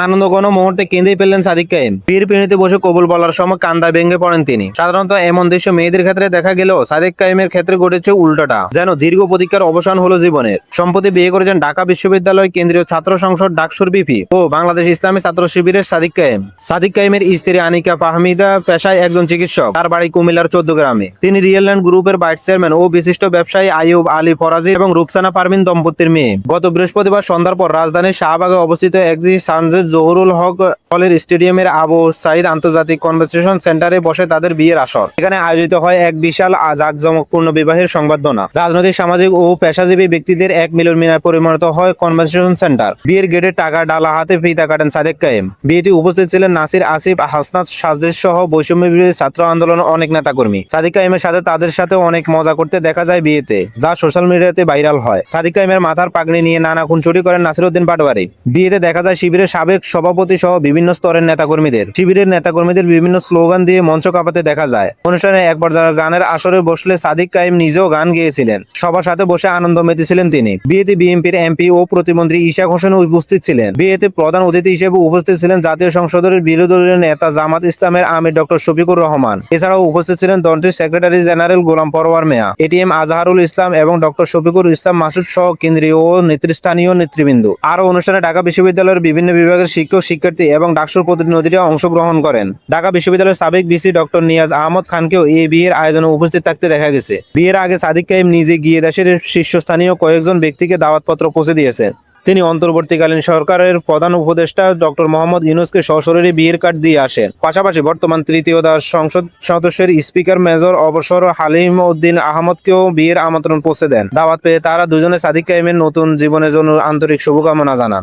আনন্দঘন মুহূর্তে কেঁদেই ফেললেন সাদিক কায়েম। বিয়ের পিঁড়িতে বসে কবুল বলার সময় কান্দায় ভেঙে পড়েন তিনি। সাধারণত এমন দৃশ্য মেয়েদের ক্ষেত্রে দেখা গেলেও সাদিক কায়েমের ক্ষেত্রে ঘটেছে উল্টোটা, যেন দীর্ঘ প্রতীক্ষার অবসান হলো জীবনের। সম্প্রতি বিয়ে করেছেন ঢাকা বিশ্ববিদ্যালয় কেন্দ্রীয় ছাত্র সংসদ ডাকসুর ভিপি ও বাংলাদেশ ইসলামী ছাত্র শিবিরের সাদিক কায়েম। সাদিক কায়েমের স্ত্রী আনিকা ফাহমিদা পেশায় একজন চিকিৎসক। তার বাড়ি কুমিল্লার 14 গ্রামে। তিনি রিয়েলল্যান্ড গ্রুপের ভাইস চেয়ারম্যান ও বিশিষ্ট ব্যবসায়ী আইয়ুব আলী ফরাজি এবং রূপসানা পারভিন দম্পতির মেয়ে। গত বৃহস্পতিবার সন্ধ্যার পর রাজধানীর শাহবাগে অবস্থিত একজি সানজেদ জহুরুল হক হলের স্টেডিয়ামের আবু সাইদ আন্তর্জাতিক কনভেনশন সেন্টারে বসে তাদের বিয়ের আসর। এখানে আয়োজিত হয় এক বিশাল জাঁকজমকপূর্ণ বিবাহের সংবর্ধনা। রাজনৈতিক, সামাজিক ও পেশাজীবী ব্যক্তিদের এক মিলন মেলায় পরিণত হয় কনভেনশন সেন্টার। বিয়ের গেটে টাকা ডালা হাতে ফিতা কাটেন সাদিক কায়েম। বিয়েতে উপস্থিত ছিলেন নাসির, আসিফ, হাসনাত, সাজেদ সহ বৈষম্য বিরোধী ছাত্র আন্দোলনের অনেক নেতাকর্মী। সাদিক কায়েমের সাথে তাদের সাথে অনেক মজা করতে দেখা যায় বিয়েতে, যা সোশ্যাল মিডিয়াতে ভাইরাল হয়। সাদিক কায়েমের মাথার পাগড়ি নিয়ে নানা খুনসুটি করেন নাসিরউদ্দিন পাটোয়ারি। বিয়েতে দেখা যায় শিবিরের সাবেক সভাপতি সহ বিভিন্ন স্তরের নেতাকর্মীদের। শিবিরের নেতাকর্মীদের বিভিন্ন স্লোগান দিয়ে মঞ্চ কাঁপাতে দেখা যায়। অনুষ্ঠানে এক পর্যায়ে গানের আসরে বসলে সাদিক কায়েম নিজেও গান গেয়েছিলেন। সবার সাথে বসে আনন্দ মেতেছিলেন তিনি। বিয়েতে বিএনপির এমপি ও প্রতিমন্ত্রী ইশাক হোসেন উপস্থিত ছিলেন। বিয়েতে প্রধান অতিথি হিসেবে উপস্থিত ছিলেন জাতীয় সংসদের বিরোধী দলীয় নেতা জামাত ইসলামের আমির ডক্টর শফিকুর রহমান। এছাড়াও উপস্থিত ছিলেন দলটির সেক্রেটারি জেনারেল গোলাম পরওয়ার মিয়া, এটিএম আজহারুল ইসলাম এবং ডক্টর শফিকুর ইসলাম মাসুদ সহ কেন্দ্রীয় ও নেতৃস্থানীয় নেতৃবৃন্দ। আরও অনুষ্ঠানে ঢাকা বিশ্ববিদ্যালয়ের বিভিন্ন বিভাগের শিক্ষক, শিক্ষার্থী এবং ডাকসুর প্রতিনিধিরা অংশগ্রহণ করেন। ঢাকা বিশ্ববিদ্যালয়ের সাবেক ভিসি ডক্টর নিয়াজ আহমদ খানকেও এই বিয়ের আয়োজনে উপস্থিত থাকতে দেখা গেছে। বিয়ের আগে সাদিক কায়েম নিজে গিয়ে দেশের শীর্ষস্থানীয় কয়েকজন ব্যক্তিকে দাওয়াতপত্র পৌঁছে দিয়েছেন। তিনি অন্তর্বর্তীকালীন সরকারের প্রধান উপদেষ্টা ডক্টর মোহাম্মদ ইউনূসকে সশরীরে বিয়ের কার্ড দিয়ে আসেন। পাশাপাশি বর্তমান তৃতীয় সংসদ সদস্যের স্পিকার মেজর অবসর হালিম উদ্দিন আহমদকেও বিয়ের আমন্ত্রণ পৌঁছে দেন। দাওয়াত পেয়ে তারা দুজনে সাদিক কায়েমের নতুন জীবনের জন্য আন্তরিক শুভকামনা জানান।